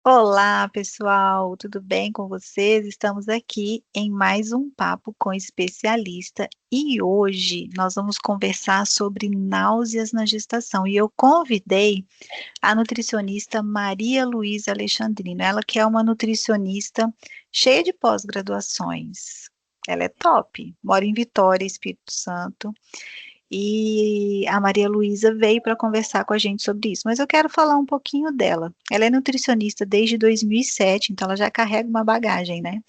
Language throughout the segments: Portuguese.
Olá, pessoal, tudo bem com vocês? Estamos aqui em mais um papo com especialista e hoje nós vamos conversar sobre náuseas na gestação. E eu convidei a nutricionista Maria Luísa Alexandrino, ela que é uma nutricionista cheia de pós-graduações. Ela é top, mora em Vitória, Espírito Santo. E a Maria Luísa veio para conversar com a gente sobre isso, mas eu quero falar um pouquinho dela. Ela é nutricionista desde 2007, então ela já carrega uma bagagem, né?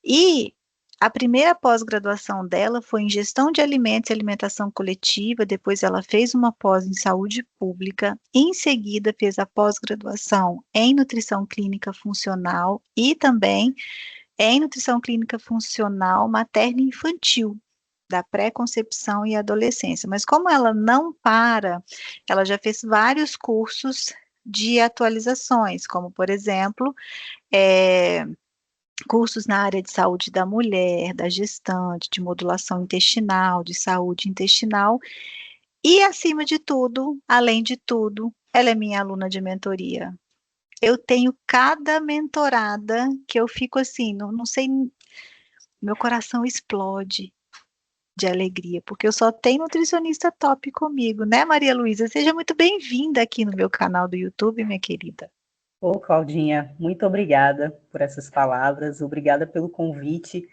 E a primeira pós-graduação dela foi em gestão de alimentos e alimentação coletiva, depois ela fez uma pós em saúde pública, em seguida fez a pós-graduação em nutrição clínica funcional e também em nutrição clínica funcional materna e infantil, da pré-concepção e adolescência. Mas como ela não para, ela já fez vários cursos de atualizações, como, por exemplo, cursos na área de saúde da mulher, da gestante, de modulação intestinal, de saúde intestinal, e, acima de tudo, além de tudo, ela é minha aluna de mentoria. Eu tenho cada mentorada que eu fico assim, não sei, meu coração explode de alegria, porque eu só tenho nutricionista top comigo, né, Maria Luísa? Seja muito bem-vinda aqui no meu canal do YouTube, minha querida. Ô, Claudinha, muito obrigada por essas palavras, obrigada pelo convite.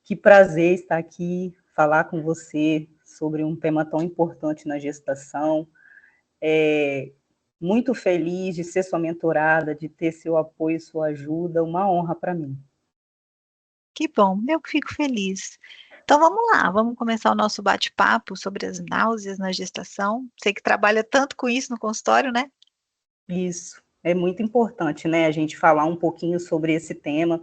Que prazer estar aqui, falar com você sobre um tema tão importante na gestação. Muito feliz de ser sua mentorada, de ter seu apoio, sua ajuda, uma honra para mim. Que bom, eu fico feliz. Então vamos lá, vamos começar o nosso bate-papo sobre as náuseas na gestação. Você que trabalha tanto com isso no consultório, né? Isso, é muito importante, né, a gente falar um pouquinho sobre esse tema.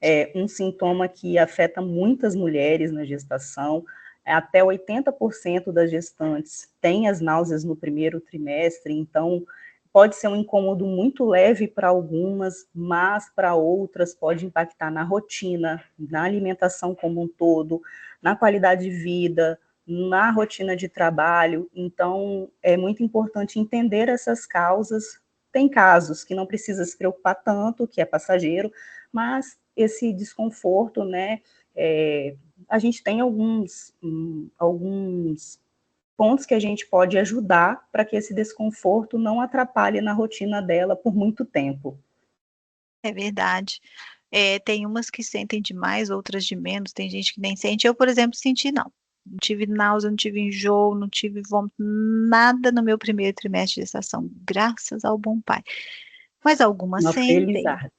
É um sintoma que afeta muitas mulheres na gestação. Até 80% das gestantes têm as náuseas no primeiro trimestre, então pode ser um incômodo muito leve para algumas, mas para outras pode impactar na rotina, na alimentação como um todo, na qualidade de vida, na rotina de trabalho. Então é muito importante entender essas causas. Tem casos que não precisa se preocupar tanto, que é passageiro, mas esse desconforto, né, a gente tem alguns pontos que a gente pode ajudar para que esse desconforto não atrapalhe na rotina dela por muito tempo. É verdade. Tem umas que sentem demais, outras de menos, tem gente que nem sente. Eu, por exemplo, senti não. Não tive náusea, não tive enjoo, não tive vômito, nada no meu primeiro trimestre de gestação, graças ao bom pai. Mas algumas Uma sentem, felizarda.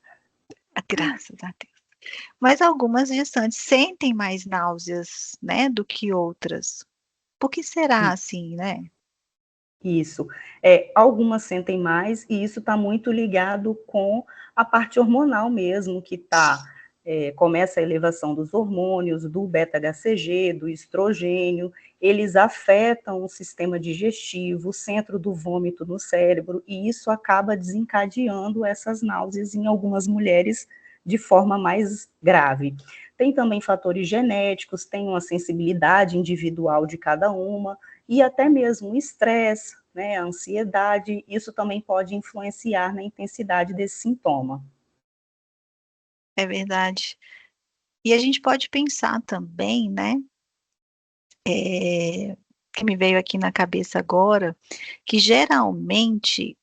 graças a Deus. Mas algumas gestantes sentem mais náuseas, né, do que outras. Por que será assim, né? Isso. Algumas sentem mais, e isso está muito ligado com a parte hormonal mesmo, que começa a elevação dos hormônios, do beta-HCG, do estrogênio, eles afetam o sistema digestivo, o centro do vômito no cérebro, e isso acaba desencadeando essas náuseas em algumas mulheres de forma mais grave. Tem também fatores genéticos, tem uma sensibilidade individual de cada uma, e até mesmo o estresse, né, a ansiedade, isso também pode influenciar na intensidade desse sintoma. É verdade. E a gente pode pensar também, né? Que me veio aqui na cabeça agora, que geralmente,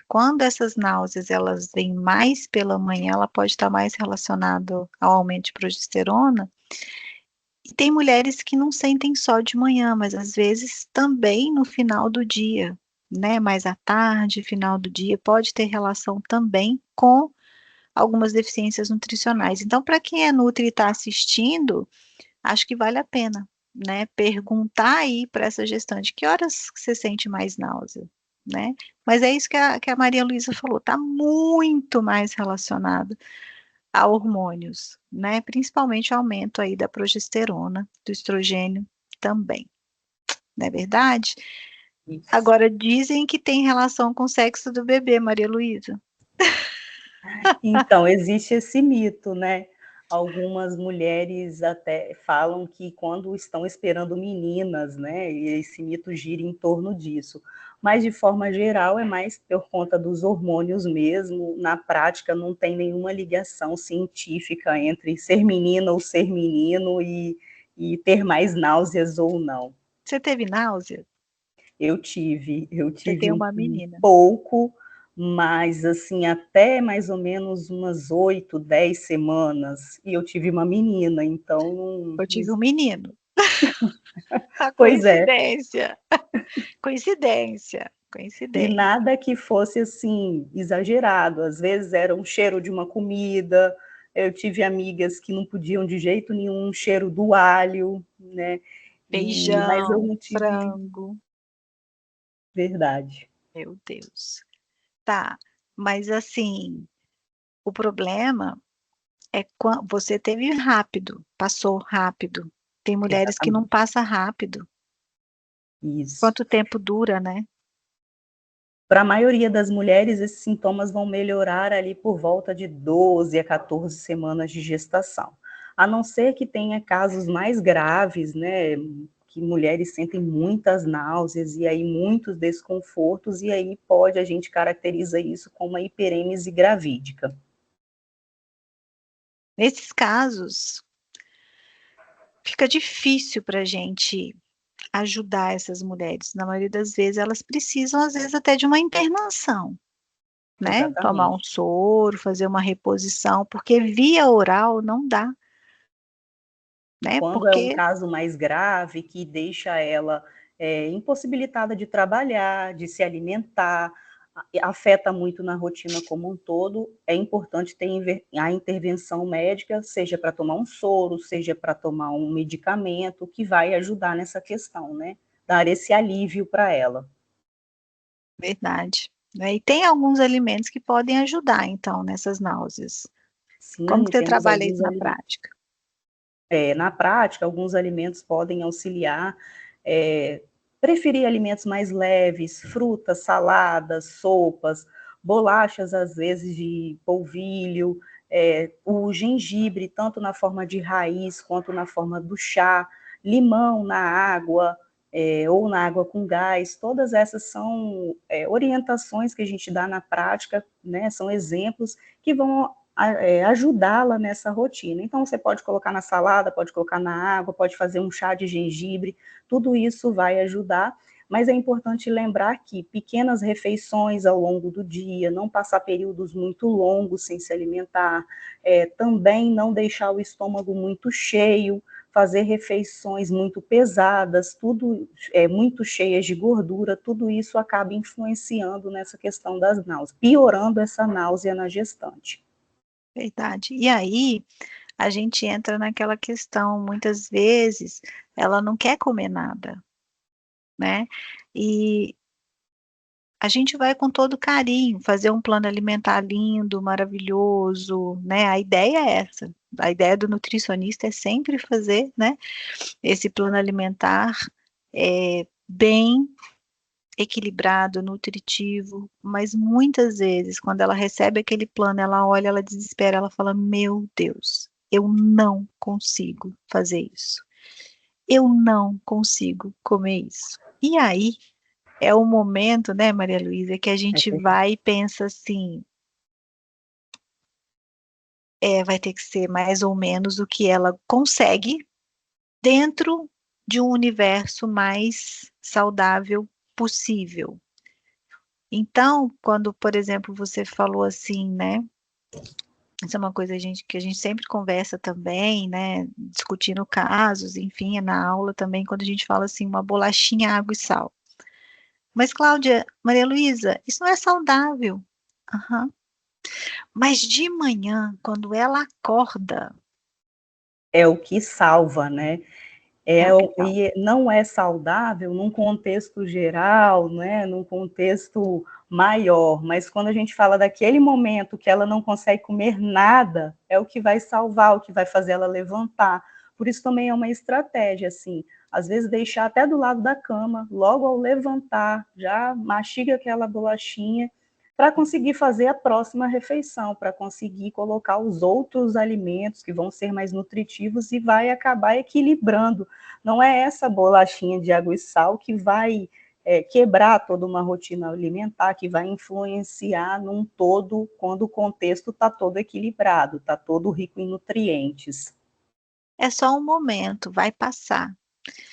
quando essas náuseas elas vêm mais pela manhã, ela pode estar mais relacionado ao aumento de progesterona. E tem mulheres que não sentem só de manhã, mas às vezes também no final do dia, né? Mais à tarde, final do dia, pode ter relação também com algumas deficiências nutricionais. Então, para quem é nutri e está assistindo, acho que vale a pena, né? Perguntar aí para essa gestante, que horas que você sente mais náusea, né? Mas é isso que a Maria Luísa falou, está muito mais relacionado a hormônios, né? Principalmente o aumento aí da progesterona, do estrogênio também, não é verdade? Isso. Agora dizem que tem relação com o sexo do bebê, Maria Luísa. Então, existe esse mito, né? Algumas mulheres até falam que quando estão esperando meninas, né, e esse mito gira em torno disso. Mas, de forma geral, é mais por conta dos hormônios mesmo. Na prática, não tem nenhuma ligação científica entre ser menina ou ser menino e ter mais náuseas ou não. Você teve náusea? Eu tive Você tem um uma menina. pouco, mas assim, até mais ou menos umas 8, 10 semanas, e eu tive uma menina, então... Eu tive um menino. A Pois é, coincidência. Coincidência. e Coincidência. nada que fosse assim, exagerado, às vezes era um cheiro de uma comida, eu tive amigas que não podiam de jeito nenhum o cheiro do alho, né, mas eu Feijão, não tive frango. verdade. Meu Deus. Tá. Mas assim, o problema é quando você teve rápido, passou rápido. Tem mulheres que não Exatamente, passa rápido. isso. Quanto tempo dura, né? Para a maioria das mulheres, esses sintomas vão melhorar ali por volta de 12 a 14 semanas de gestação. A não ser que tenha casos mais graves, né, que mulheres sentem muitas náuseas e aí muitos desconfortos, e aí a gente caracteriza isso como uma hiperêmese gravídica. Nesses casos, fica difícil para a gente ajudar essas mulheres. Na maioria das vezes, elas precisam, às vezes, até de uma internação, né? Tomar um Exatamente. soro, fazer uma reposição, porque via oral não dá, né? Quando é um Porque, caso mais grave, que deixa ela impossibilitada de trabalhar, de se alimentar, afeta muito na rotina como um todo, é importante ter a intervenção médica, seja para tomar um soro, seja para tomar um medicamento, que vai ajudar nessa questão, né? Dar esse alívio para ela. verdade, né? E tem alguns alimentos que podem ajudar, então, nessas náuseas. Como Sim, que você temos trabalha alguns isso na alimentos. prática? Na prática, alguns alimentos podem auxiliar, é, preferir alimentos mais leves, frutas, saladas, sopas, bolachas, às vezes, de polvilho, o gengibre, tanto na forma de raiz quanto na forma do chá, limão na água, ou na água com gás, todas essas são orientações que a gente dá na prática, né, são exemplos que vão ajudá-la nessa rotina. Então, você pode colocar na salada, pode colocar na água, pode fazer um chá de gengibre, tudo isso vai ajudar, mas é importante lembrar que pequenas refeições ao longo do dia, não passar períodos muito longos sem se alimentar, também não deixar o estômago muito cheio, fazer refeições muito pesadas, tudo muito cheias de gordura, tudo isso acaba influenciando nessa questão das náuseas, piorando essa náusea na gestante. Verdade. E aí, a gente entra naquela questão, muitas vezes, ela não quer comer nada, né? E a gente vai com todo carinho fazer um plano alimentar lindo, maravilhoso, né? A ideia é essa. A ideia do nutricionista é sempre fazer, né, esse plano alimentar bem equilibrado, nutritivo, mas muitas vezes, quando ela recebe aquele plano, ela olha, ela desespera, ela fala: Meu Deus, eu não consigo fazer isso. Eu não consigo comer isso. E aí é o momento, né, Maria Luísa, que a É gente verdade. vai e pensa assim: vai ter que ser mais ou menos o que ela consegue dentro de um universo mais saudável possível. Então, quando, por exemplo, você falou assim, né? Isso é uma coisa que a gente sempre conversa também, né? Discutindo casos, enfim, é na aula também, quando a gente fala assim, uma bolachinha, água e sal. Mas, Cláudia, Maria Luísa, isso não é saudável. Aham. Mas de manhã, quando ela acorda, É o que salva, né? é o que fala. E não é saudável num contexto geral, né, num contexto maior, mas quando a gente fala daquele momento que ela não consegue comer nada, é o que vai salvar, o que vai fazer ela levantar. Por isso também é uma estratégia, assim, às vezes deixar até do lado da cama, logo ao levantar, já mastiga aquela bolachinha, para conseguir fazer a próxima refeição, para conseguir colocar os outros alimentos que vão ser mais nutritivos e vai acabar equilibrando. Não é essa bolachinha de água e sal que vai quebrar toda uma rotina alimentar, que vai influenciar num todo, quando o contexto está todo equilibrado, está todo rico em nutrientes. É só um momento, vai passar.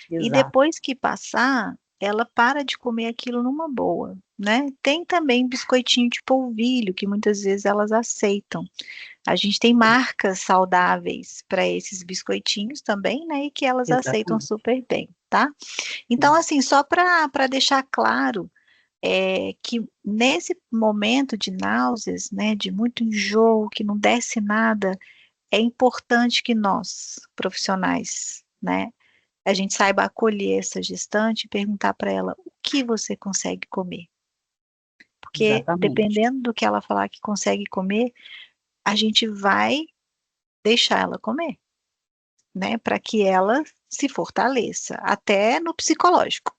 E Exato. depois que passar, ela para de comer aquilo numa boa, né? Tem também biscoitinho de polvilho, que muitas vezes elas aceitam. A gente tem marcas saudáveis para esses biscoitinhos também, né? E que elas aceitam Exatamente. super bem, tá? Então, Isso. assim, só para deixar claro, que nesse momento de náuseas, né, de muito enjoo, que não desce nada, é importante que nós, profissionais, né, a gente saiba acolher essa gestante e perguntar para ela o que você consegue comer. Porque Exatamente. dependendo do que ela falar que consegue comer, a gente vai deixar ela comer, né, para que ela se fortaleça, até no psicológico,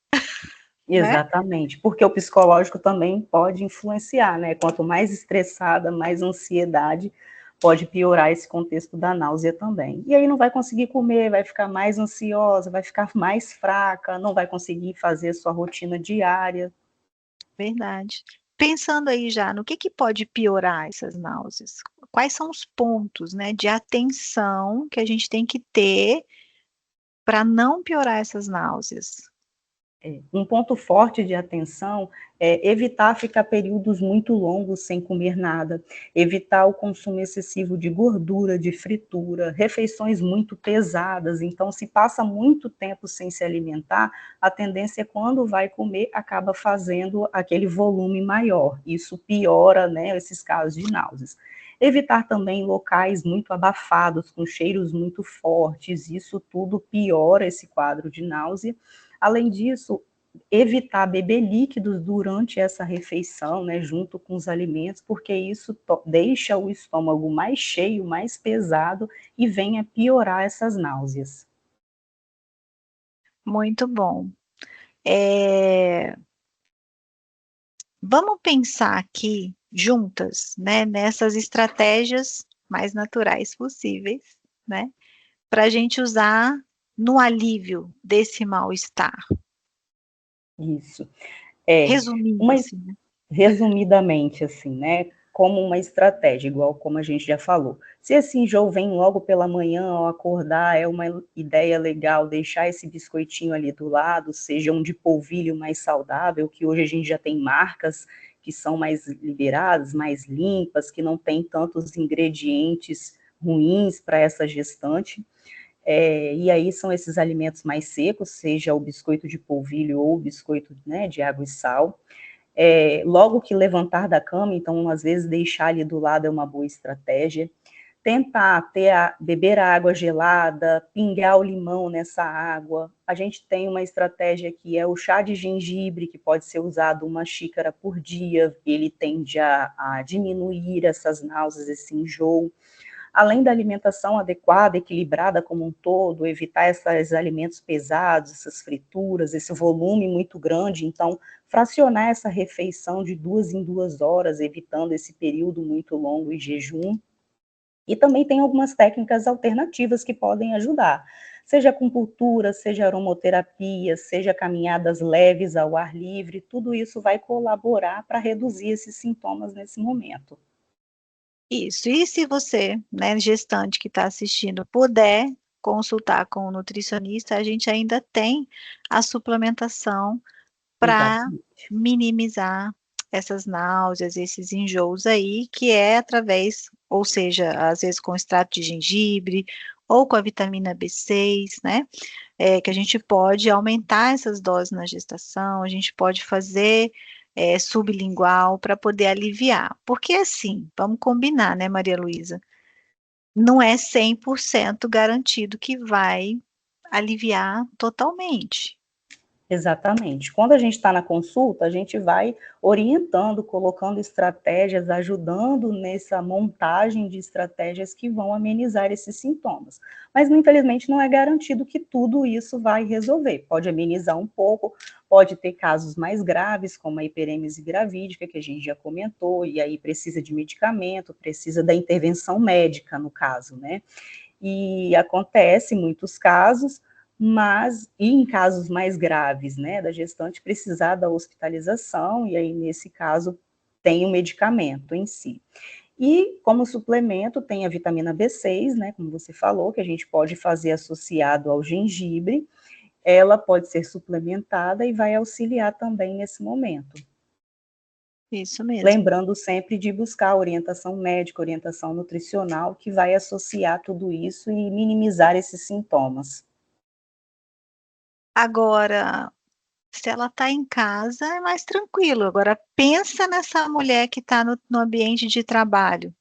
né? Exatamente, porque o psicológico também pode influenciar, né? Quanto mais estressada, mais ansiedade, pode piorar esse contexto da náusea também. E aí não vai conseguir comer, vai ficar mais ansiosa, vai ficar mais fraca, não vai conseguir fazer sua rotina diária. Verdade. Pensando aí já no que pode piorar essas náuseas? Quais são os pontos, né, de atenção que a gente tem que ter para não piorar essas náuseas? Um ponto forte de atenção é evitar ficar períodos muito longos sem comer nada, evitar o consumo excessivo de gordura, de fritura, refeições muito pesadas. Então, se passa muito tempo sem se alimentar, a tendência é quando vai comer, acaba fazendo aquele volume maior. Isso piora, né, esses casos de náuseas. Evitar também locais muito abafados, com cheiros muito fortes, isso tudo piora esse quadro de náusea. Além disso, evitar beber líquidos durante essa refeição, né, junto com os alimentos, porque isso deixa o estômago mais cheio, mais pesado e vem a piorar essas náuseas. Muito bom. É, vamos pensar aqui juntas, né, nessas estratégias mais naturais possíveis, né, para a gente usar no alívio desse mal-estar. Isso. É, Resumindo uma, assim, né? resumidamente, assim, né, como uma estratégia, igual como a gente já falou. Se esse enjoo vem logo pela manhã ao acordar, é uma ideia legal deixar esse biscoitinho ali do lado, seja um de polvilho mais saudável, que hoje a gente já tem marcas que são mais liberadas, mais limpas, que não tem tantos ingredientes ruins para essa gestante. E aí são esses alimentos mais secos, seja o biscoito de polvilho ou o biscoito, né, de água e sal. Logo que levantar da cama, então às vezes deixar ali do lado é uma boa estratégia. Tentar beber a água gelada, pingar o limão nessa água. A gente tem uma estratégia que é o chá de gengibre, que pode ser usado 1 xícara por dia, ele tende a diminuir essas náuseas, esse enjoo. Além da alimentação adequada, equilibrada como um todo, evitar esses alimentos pesados, essas frituras, esse volume muito grande, então fracionar essa refeição de 2 em 2 horas, evitando esse período muito longo em jejum. E também tem algumas técnicas alternativas que podem ajudar, seja acupuntura, seja aromaterapia, seja caminhadas leves ao ar livre, tudo isso vai colaborar para reduzir esses sintomas nesse momento. Isso. E se você, né, gestante que está assistindo, puder consultar com o nutricionista, a gente ainda tem a suplementação para Exatamente. minimizar essas náuseas, esses enjoos aí, que é através, ou seja, às vezes com extrato de gengibre, ou com a vitamina B6, né? Que a gente pode aumentar essas doses na gestação, a gente pode fazer sublingual para poder aliviar. Porque assim, vamos combinar, né, Maria Luísa? Não é 100% garantido que vai aliviar totalmente. Exatamente. Quando a gente está na consulta, a gente vai orientando, colocando estratégias, ajudando nessa montagem de estratégias que vão amenizar esses sintomas. Mas, infelizmente, não é garantido que tudo isso vai resolver. Pode amenizar um pouco, pode ter casos mais graves, como a hiperêmese gravídica, que a gente já comentou, e aí precisa de medicamento, precisa da intervenção médica, no caso, né? E acontece em muitos casos, mas e em casos mais graves, né, da gestante precisar da hospitalização, e aí nesse caso tem o medicamento em si. E como suplemento tem a vitamina B6, né, como você falou, que a gente pode fazer associado ao gengibre, ela pode ser suplementada e vai auxiliar também nesse momento. Isso mesmo. Lembrando sempre de buscar orientação médica, orientação nutricional, que vai associar tudo isso e minimizar esses sintomas. Agora, se ela está em casa, é mais tranquilo. Agora, pensa nessa mulher que está no ambiente de trabalho.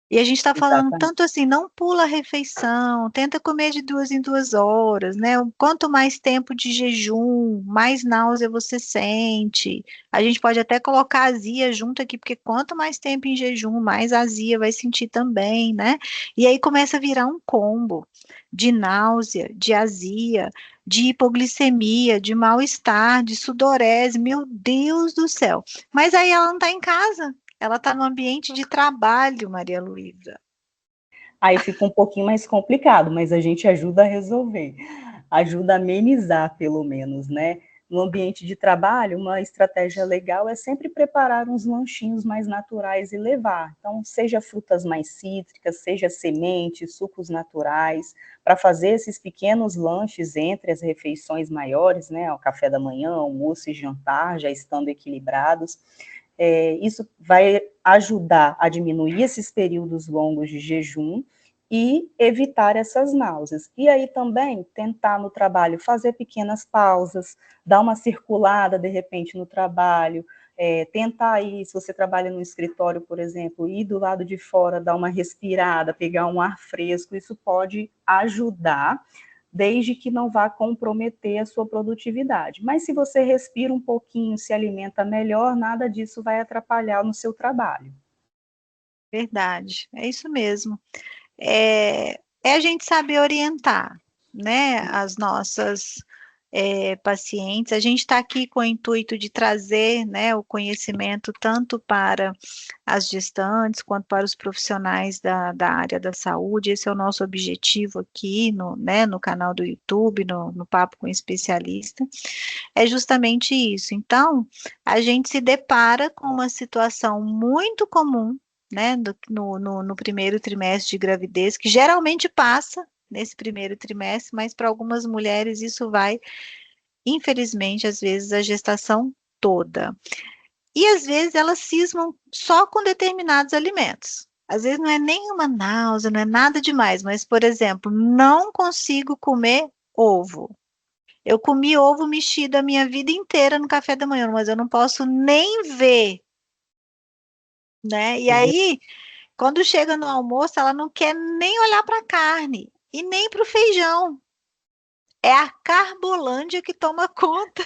E a gente está falando Exatamente. tanto assim, não pula a refeição, tenta comer de 2 em 2 horas, né? Quanto mais tempo de jejum, mais náusea você sente. A gente pode até colocar azia junto aqui, porque quanto mais tempo em jejum, mais azia vai sentir também, né? E aí começa a virar um combo de náusea, de azia, de hipoglicemia, de mal-estar, de sudorese. Meu Deus do céu! Mas aí ela não está em casa. Ela está no ambiente de trabalho, Maria Luísa. Aí fica um pouquinho mais complicado, mas a gente ajuda a resolver, ajuda a amenizar, pelo menos, né? No ambiente de trabalho, uma estratégia legal é sempre preparar uns lanchinhos mais naturais e levar. Então, seja frutas mais cítricas, seja sementes, sucos naturais, para fazer esses pequenos lanches entre as refeições maiores, né? O café da manhã, almoço e jantar, já estando equilibrados. Isso vai ajudar a diminuir esses períodos longos de jejum e evitar essas náuseas. E aí também tentar no trabalho fazer pequenas pausas, dar uma circulada de repente no trabalho, tentar aí, se você trabalha no escritório, por exemplo, ir do lado de fora, dar uma respirada, pegar um ar fresco, isso pode ajudar, desde que não vá comprometer a sua produtividade. Mas se você respira um pouquinho, se alimenta melhor, nada disso vai atrapalhar no seu trabalho. Verdade, é isso mesmo. É a gente saber orientar, né, as nossas pacientes. A gente está aqui com o intuito de trazer, né, o conhecimento tanto para as gestantes quanto para os profissionais da área da saúde. Esse é o nosso objetivo aqui no canal do YouTube, no Papo com Especialista. É justamente isso. Então, a gente se depara com uma situação muito comum, né, no primeiro trimestre de gravidez, que geralmente passa nesse primeiro trimestre, mas para algumas mulheres isso vai, infelizmente, às vezes, a gestação toda. E às vezes elas cismam só com determinados alimentos. Às vezes não é nenhuma náusea, não é nada demais, mas, por exemplo, não consigo comer ovo. Eu comi ovo mexido a minha vida inteira no café da manhã, mas eu não posso nem ver, né? E aí, quando chega no almoço, ela não quer nem olhar para a carne e nem para o feijão. É a Carbolândia que toma conta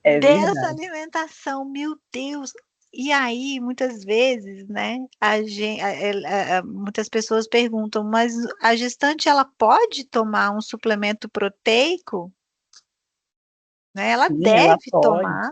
É dessa verdade. alimentação, meu Deus. E aí, muitas vezes, né, muitas pessoas perguntam, mas a gestante, ela pode tomar um suplemento proteico? Né? Ela Sim, ela deve pode, tomar.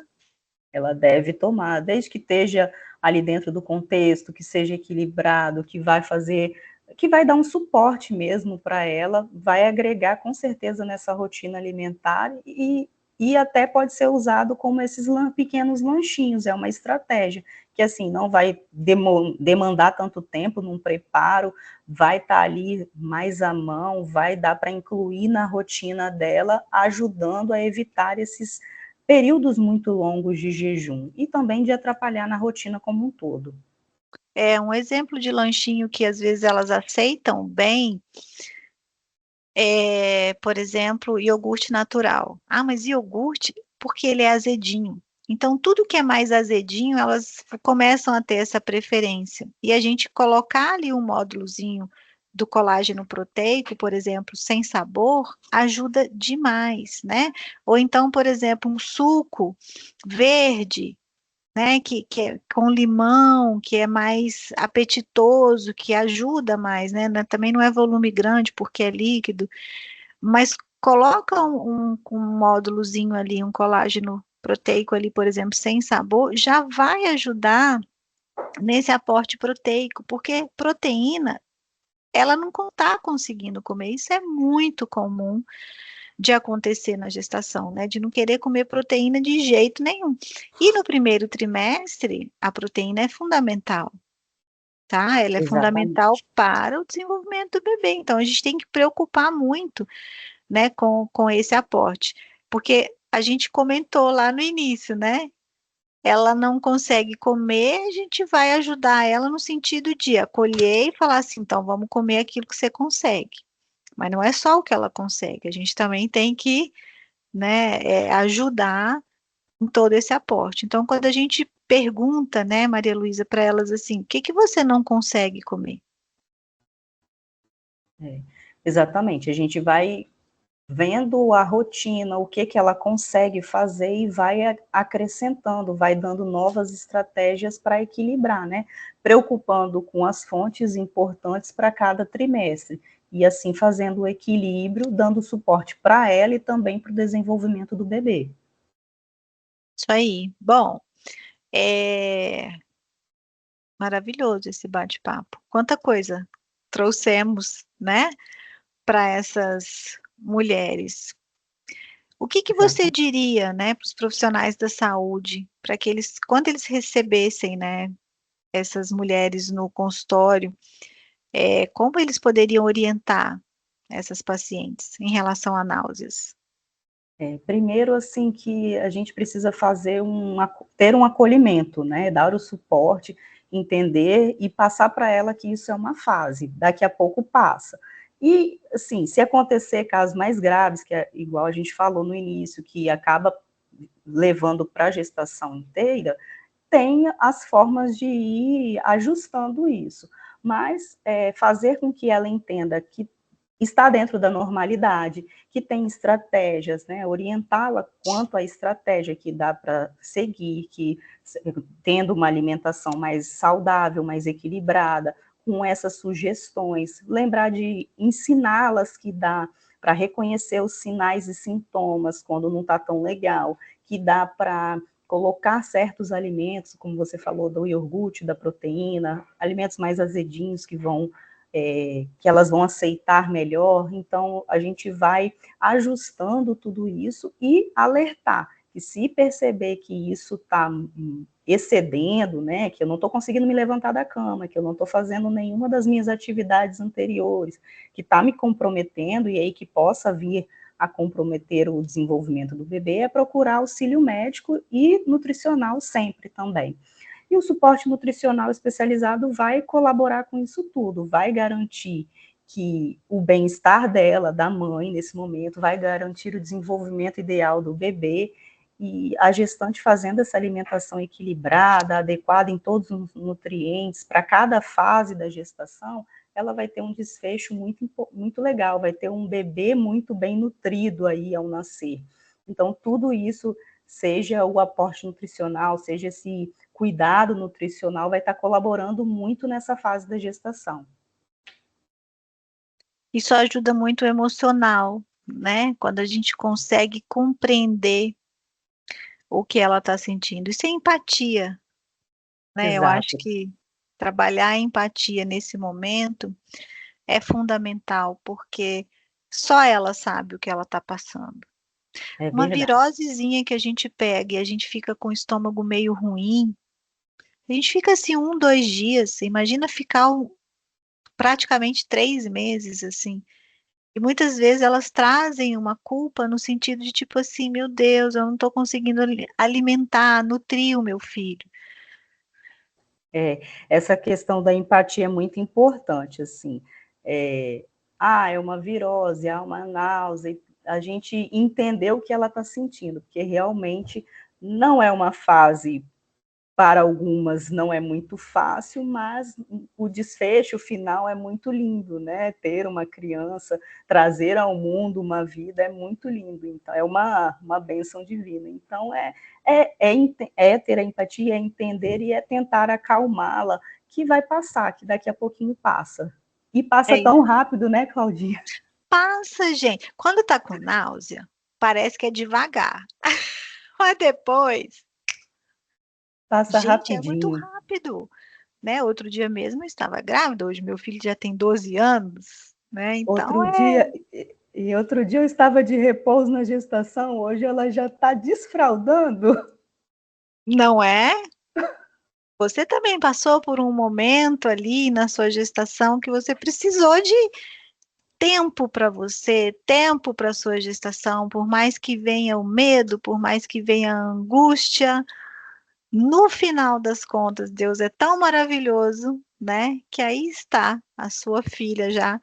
ela deve tomar, desde que esteja ali dentro do contexto, que seja equilibrado, que vai fazer, que vai dar um suporte mesmo para ela, vai agregar com certeza nessa rotina alimentar e até pode ser usado como esses pequenos lanchinhos, é uma estratégia que assim não vai demandar tanto tempo num preparo, vai estar ali mais à mão, vai dar para incluir na rotina dela, ajudando a evitar esses períodos muito longos de jejum e também de atrapalhar na rotina como um todo. É um exemplo de lanchinho que às vezes elas aceitam bem, por exemplo, iogurte natural. Ah, mas iogurte, porque ele é azedinho. Então, tudo que é mais azedinho, elas começam a ter essa preferência. E a gente colocar ali um módulozinho do colágeno proteico, por exemplo, sem sabor, ajuda demais, né? Ou então, por exemplo, um suco verde, né, que é com limão, que é mais apetitoso, que ajuda mais, né? Também não é volume grande porque é líquido, mas coloca um módulozinho ali, um colágeno proteico ali, por exemplo, sem sabor, já vai ajudar nesse aporte proteico, porque proteína, ela não está conseguindo comer. Isso é muito comum de acontecer na gestação, né? De não querer comer proteína de jeito nenhum. E no primeiro trimestre, a proteína é fundamental, tá? Ela é fundamental Exatamente. para o desenvolvimento do bebê. Então, a gente tem que preocupar muito, né, com esse aporte. Porque a gente comentou lá no início, né? Ela não consegue comer, a gente vai ajudar ela no sentido de acolher e falar assim, então vamos comer aquilo que você consegue. Mas não é só o que ela consegue, a gente também tem que, né, ajudar em todo esse aporte. Então, quando a gente pergunta, né, Maria Luísa, para elas assim, o que que você não consegue comer? É, exatamente. A gente vai vendo a rotina, o que que ela consegue fazer e vai acrescentando, vai dando novas estratégias para equilibrar, né? Preocupando com as fontes importantes para cada trimestre. E assim fazendo o equilíbrio, dando suporte para ela e também para o desenvolvimento do bebê. Isso aí. Bom, é maravilhoso esse bate-papo. Quanta coisa trouxemos, né, para essas mulheres. O que que você Exato. diria, né, para os profissionais da saúde, para que eles, quando eles recebessem, né, essas mulheres no consultório, como eles poderiam orientar essas pacientes em relação a náuseas? Primeiro, assim, que a gente precisa fazer ter um acolhimento, né, dar o suporte, entender e passar para ela que isso é uma fase, daqui a pouco passa. E, assim, se acontecer casos mais graves, que é igual a gente falou no início, que acaba levando para a gestação inteira, tem as formas de ir ajustando isso, mas fazer com que ela entenda que está dentro da normalidade, que tem estratégias, né, orientá-la quanto à estratégia que dá para seguir, que tendo uma alimentação mais saudável, mais equilibrada, com essas sugestões, lembrar de ensiná-las que dá para reconhecer os sinais e sintomas quando não está tão legal, que dá para colocar certos alimentos, como você falou, do iogurte, da proteína, alimentos mais azedinhos que elas vão aceitar melhor. Então, a gente vai ajustando tudo isso e alertar que se perceber que isso está excedendo, né, que eu não estou conseguindo me levantar da cama, que eu não estou fazendo nenhuma das minhas atividades anteriores, que está me comprometendo e aí que possa vir a comprometer o desenvolvimento do bebê, é procurar auxílio médico e nutricional sempre também. E o suporte nutricional especializado vai colaborar com isso tudo, vai garantir que o bem-estar dela, da mãe, nesse momento, vai garantir o desenvolvimento ideal do bebê, e a gestante fazendo essa alimentação equilibrada, adequada em todos os nutrientes, para cada fase da gestação, ela vai ter um desfecho muito legal, vai ter um bebê muito bem nutrido aí ao nascer. Então, tudo isso, seja o aporte nutricional, seja esse cuidado nutricional, vai estar colaborando muito nessa fase da gestação. Isso ajuda muito o emocional, né? Quando a gente consegue compreender o que ela está sentindo. Isso é empatia, né? Eu acho Exato, que trabalhar a empatia nesse momento é fundamental, porque só ela sabe o que ela está passando. é Uma verdade. virosezinha que a gente pega e a gente fica com o estômago meio ruim, a gente fica assim 1, 2 dias. Imagina ficar praticamente 3 meses assim. E muitas vezes elas trazem uma culpa no sentido de tipo assim, meu Deus, eu não estou conseguindo alimentar, nutrir o meu filho. Essa questão da empatia é muito importante, assim. É, é uma virose, uma náusea, a gente entender o que ela está sentindo, porque realmente não é uma fase para algumas não é muito fácil, mas o desfecho final é muito lindo, né? Ter uma criança, trazer ao mundo uma vida é muito lindo, então é uma bênção divina. Então é ter a empatia, é entender e é tentar acalmá-la, que vai passar, que daqui a pouquinho passa. E passa É isso. tão rápido, né, Claudinha? Passa, gente. Quando tá com náusea, parece que é devagar. Mas depois, Passa gente, é muito rapidinho. rápido, né? Outro dia mesmo eu estava grávida, hoje meu filho já tem 12 anos, né? Então Outro dia, outro dia eu estava de repouso na gestação, hoje ela já está desfraldando. não é? Você também passou por um momento ali na sua gestação que você precisou de tempo para você, tempo para sua gestação, por mais que venha o medo, por mais que venha a angústia, no final das contas, Deus é tão maravilhoso, né? Que aí está a sua filha já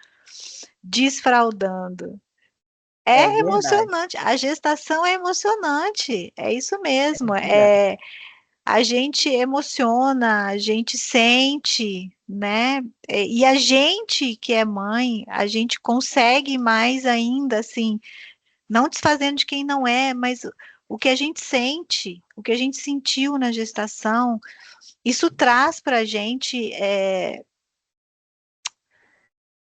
desfraldando. É É verdade, emocionante, a gestação é emocionante, é isso é mesmo, verdade. a gente emociona, a gente sente, né? E a gente que é mãe, a gente consegue mais ainda, assim, não desfazendo de quem não é, mas o que a gente sente, o que a gente sentiu na gestação, isso traz para a gente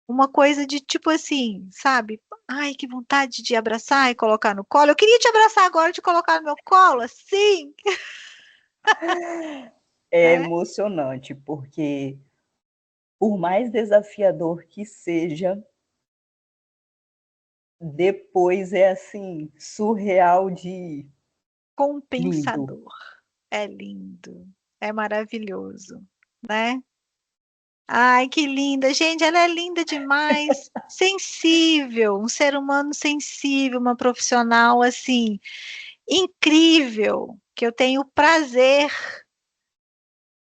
uma coisa de tipo assim, sabe? Ai, que vontade de abraçar e colocar no colo. Eu queria te abraçar agora e te colocar no meu colo, assim, É né? emocionante, porque por mais desafiador que seja, depois é assim, surreal de lindo. Compensador. É lindo, é maravilhoso, né? Ai, que linda. Gente, ela é linda demais. Sensível, um ser humano sensível, uma profissional assim, incrível, que eu tenho o prazer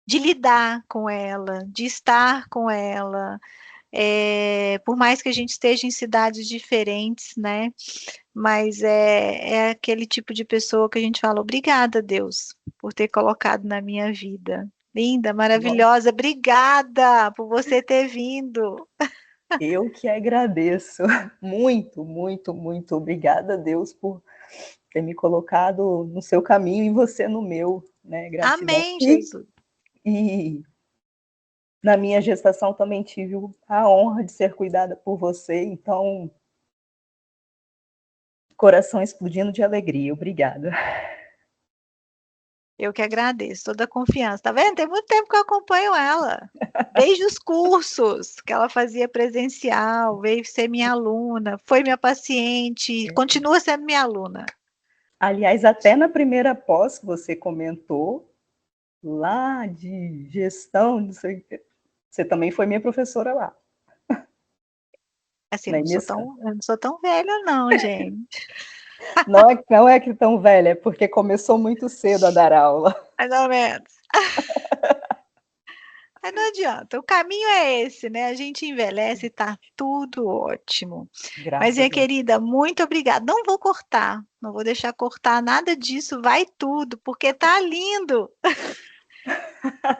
de lidar com ela, de estar com ela. Por mais que a gente esteja em cidades diferentes, né? Mas é aquele tipo de pessoa que a gente fala, obrigada, Deus, por ter colocado na minha vida. Linda, Nossa, maravilhosa, obrigada por você ter vindo. eu que agradeço. Muito, muito, muito obrigada a Deus por ter me colocado no seu caminho e você no meu, né? Gratidão. Amém, Jesus. E na minha gestação também tive a honra de ser cuidada por você, então, coração explodindo de alegria. Obrigada. Eu que agradeço, toda a confiança. Tá vendo? Tem muito tempo que eu acompanho ela. Desde os cursos que ela fazia presencial, veio ser minha aluna, foi minha paciente, continua sendo minha aluna. Aliás, até na primeira pós que você comentou, lá de gestão, não sei, você também foi minha professora lá, Assim, na Inescan. eu não sou tão velha, não, gente. Não é que tão velha, é porque começou muito cedo a dar aula. Mais ou menos. Mas não adianta, o caminho é esse, né? A gente envelhece e tá tudo ótimo. Mas, Graças a minha Deus. querida, muito obrigada. Não vou cortar, não vou deixar cortar nada disso, vai tudo, porque tá lindo.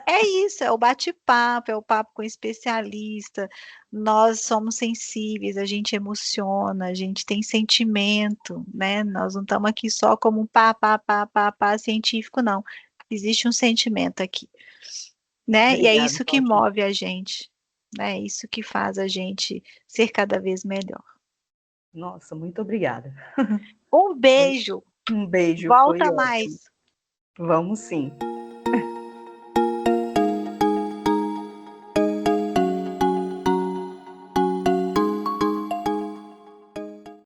É isso, é o bate-papo, é o papo com especialista. Nós somos sensíveis, a gente emociona, a gente tem sentimento, né? Nós não estamos aqui só como um pá científico, não. Existe um sentimento aqui, né? E é Obrigado, isso que Claudinha. move a gente, né? É isso que faz a gente ser cada vez melhor. Nossa, muito obrigada. Um beijo, Um beijo, foi volta ótimo. mais. Vamos sim.